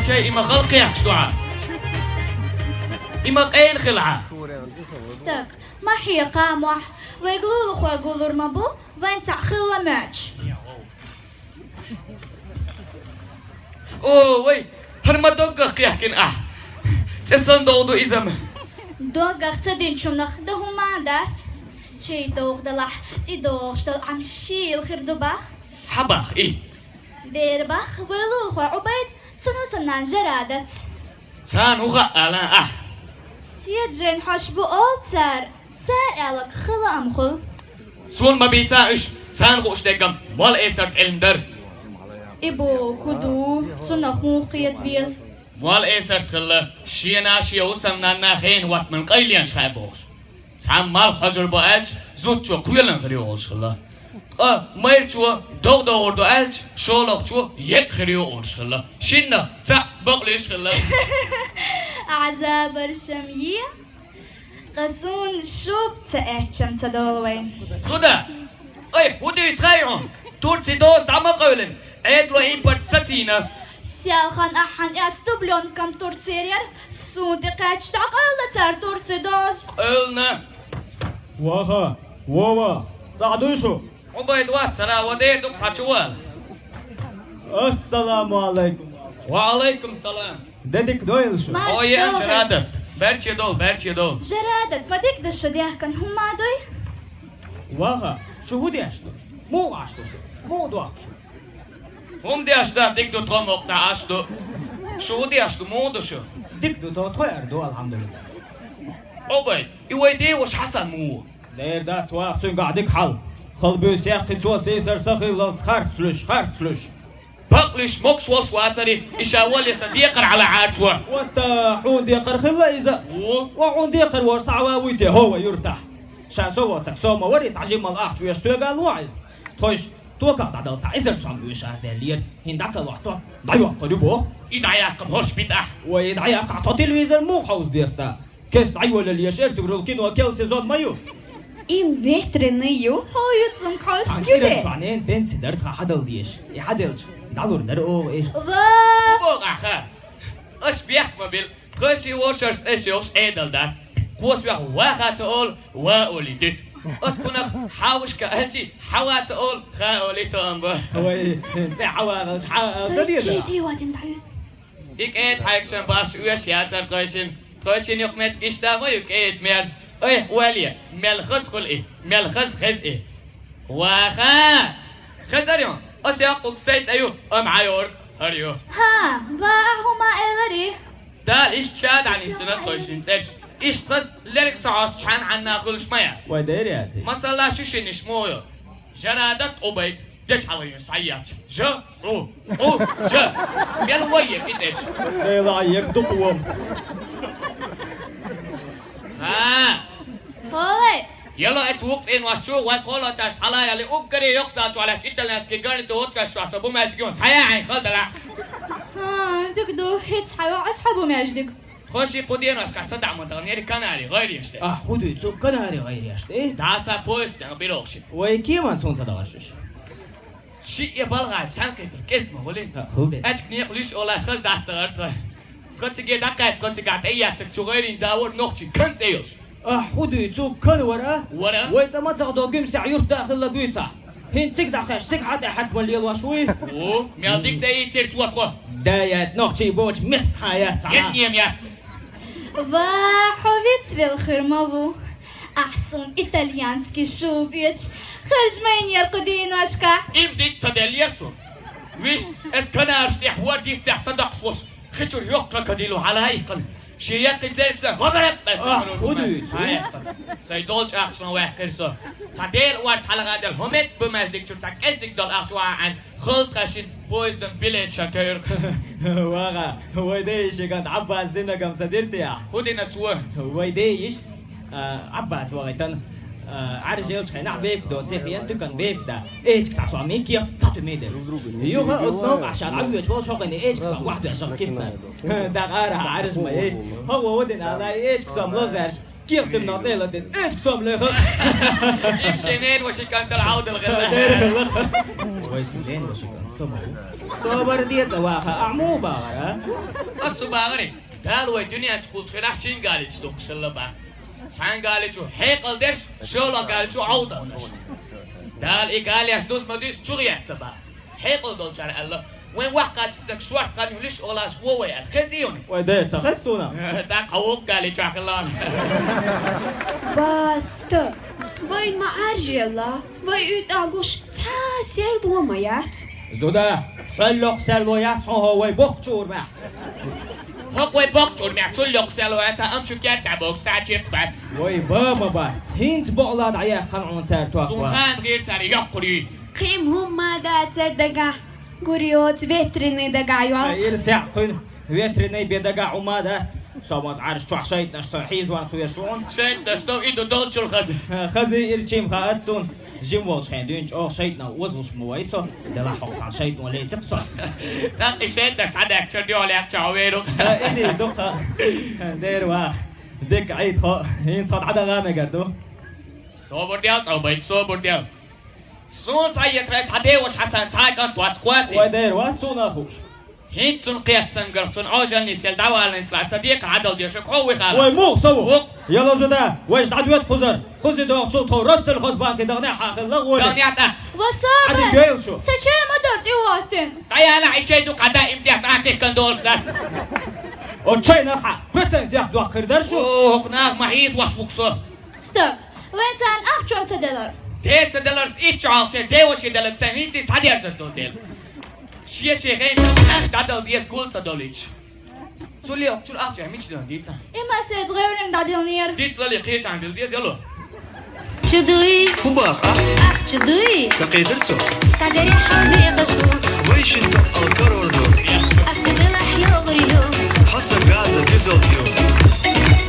شيء إما خلقي يحشتوها إما قين خلعة ستك ما هي قاموح ويقولوا لخوا يقولوا رمبو وين تعخلوا ماتش أوه وي هرما دوغخ يحكين تسن دودو إزم دوغخ تدين شمنخ ده هما دات شي دوغ دلح دوغ شتل عم شيل خردوبخ حبخ إيه ديربخ ويقولوا لخوا عبيد تنو سنان جرادت تان هو ألا سيد جين حشبو أول تار ألك خلا أم خل سون ما بيتاش تان غوش دقم مال إيسرت علم در إبو كدو تنخ موقيت بيز مال إيسرت خلا شينا شيا وسمنا خين وقت من قيلين شخابوش تان مال خجر بأج زود شو كويلن خريوش خلا ماير شو دوغ دوغ دو أج شولخ شو يك خريوش خلا شينا تا بقليش خلا عذاب الشمية قصون شوب تأكشم تدولوين سودا أي هودي يتخيرون تورتي دوز دعم قولن عيد لو إمبرت ستينة سيالخان أحن أتدبلون كم تورتيرير سودي قاتش تعقل تار تورتي دوز قولنا واها واوا صعدوشو عبيد واترا ودير دوك ساتشوال السلام عليكم وعليكم السلام ديك دويل شو أو يا جرادة برشي دول جرادة بديك دشو ديكن هما دوي واها شو هودي أشتو مو أشتو شو مو دو أشتو هم دي أشتام ديك دو تقوم وقنا أشتو شو دي أشتو مودو شو ديك دو تخير دو الحمد لله عبيد يويدي وش حسن مو دير دات واقع قاعدك حل خل بيوس ياخد تو سيسر سخي لال خارتسلوش بقلش موكش والش واتري إشاول يصديقر على عارتوا وتا حون ديقر خلا إذا وعون ديقر ورصع واويته هو يرتاح شاسو وتكسو ما وريت عجيب مالأخت ويشتوى قال واعز تويش توقع دادل تعيزر سوام ويشار دليل هندات الوقت ضيوق قريبو إدعياكم هوش بيتأح ويدعيق عطا تلفزيون مو حوز ديستا كيس دعيوة اللي يشير تقرل كينو كيل سيزون مايو إم فيترنيو هو يتسم كوش تانكيرا جودي جوانين بين سدرت حدل ديش يحدلج دالور درقو إيه بوغ أخا أش بيحكم بيل تخشي وشرس إشيوش إيدل دات قوس بيح واخا تقول واولي ديت أسكنخ حاوش كأهتي حوا تقول خاولي تأمبا هو تسي حواغل صديقة جيدي وادن دعيو إك إيد حاكشن باش ويش ياسر قوشن يقمت إشتا ويك إيد ميرز إيه واليا ملخص خل إيه ملخص خز إيه واخا خزريون أسياقك سيت أيو أم عيور هريو ها هما إلري دال إيش تشاد عن السنة قوشن ترش إيش قص لرك سعاس شان عنا خلش ميات ودير يا سي مثلا شو نشمويو جرادة أبيد دش على يسعيات جا أو جا ميل ويا كتير لا يكدقوم ها هوي يلا اتوقت إن وشو وقولا تاش حلا يلي أبكري يقصد على كتير ناس كيجاني توت كشوا سبوا ما يجيون سياعي خد لا دك دو هيت حيوا أصحابه ماجدك خوشي قدير ناس كسر مدرنيري كناري غير يشتى خودو تو كناري غير يشت إيه داسا بوست بيروشي ويكيمان سون صدقشش شيء يبالغ تانك الكسمة ولين خودي أتكني قليش أولاش خز داستغرت كنتي دقة كنتي قاعد أياتك تغيرين داور نختي كنت أيوش خودو تو كن ورا ويتا ما تاخدو قيم سعيور داخل لبيتا هين تك داخل تك حتى حد ملي وشوي ميالديك داي تير توقع دايات نختي بوج مت حياة يميات وحبيت في الخرمبو أحسن إيطاليانسكي شو بيتش خرج مين يرقدين واشكا إمديت تدليسو ويش اتكناش لحوار ديستح صدق شوش خجر يقرأ كديلو على إيقن شياق تزاركسا غبرت بس خودو سيدولج أخشنا وحكرسو تدير وارد حلقة دل همت بمجدك شو تكسك دل أخشوا عن خلط خشين بويزدن بيلين شكير واغا ويديش كانت عباس دينا كم صديرتي هودي نتسوه ويديش عباس وغيتن عرجيلش خينا بيك دو تسيخي انتو كان بيك دا ايش كسا سواميكيا تاتو ميدل يوغا اتنوغ عشان عبيو تشوال شوقيني ايش كسا واحدو عشان كيسنا دا غارها عرج ما ايه هو ودن على ايش كسا ملوغرش كيف تمناطيلة دين إيش كسوم لخ يمشينين وش كانت العود الغلا دير لخ ويتلين وش كان سوم صبر ديت واخا أعمو باغا الصباغري دال الدنيا تقول شنو شين قال يشتوك شلبا سان قال شو حيقل دش شولا قال شو عودة دال قال يا دوس مديس شغيات سبا حيقل دول شرع الله وين وقت تستك شو وقت يلش ولا شوي الخزيون وديت خستونا دا قوق قال يشاك الله Basta. Vai ma arjella. Vai ut agush ta ser دوميات. زودا حلق سلويات هو بوخشور ما هو بوخشور ما تسلق سلويات امشو كات دبوك ساجيك بات وي بابا بات هينت بقلاد عيا قنعون سار توقع سوخان غير ساري يقري قيم هم دا تردقا. قريوت فيتريني دقا يوال. يرسع قن ويترني بيدقا عمادات صوت عارش شو عشيت نش صحيز وان خويا شلون شيت دستو ايدو دول شو الخزي خزي يرچيم خاتسون جيم وول شين دينج او شيتنا وزوش مويسو دلا حقت عن شيت ولا تقصى لا شيت دس عدك تشدي عليك تعويرو ايدي دوقا دير واخ ديك عيد خو هين صد عدا غامه قردو صوبر ديال او بيت صوبر ديال سون سايت ريس حدي وش حسن ساي كانت واتسكواتي ودير واتسون اخوش هين تون قيت سنقرتون عوجل نسيل دعوة نسلا صديق عدل ديشك هو خال وي مو سو يلا زودا واش عدوات خزر خزي دو شو تو رس الخزبان كده غني حاخ لغول دنياته وصابر عدي جايل شو سچه ما دارت يواتن تايا لا عيشيدو قدا امتياز عاكي كان دولش دات او تشاي نخا بتن ديك دو اخر درشو اوه محيز واش بوكسو ستوب وين تان $8 $10 each alter دي وش يدلك سنيتي سادي ارزدو ديل شيا شيخين دادل ديس قول تدوليش تولي اقتل اخجع ميش دون ديتا إما سيد غيرن دادل نير ديت للي قيش عن ديل ديس يلو چدوی Kubak اخ چدوی سقي درسو صدری حالی قشو ويش القرار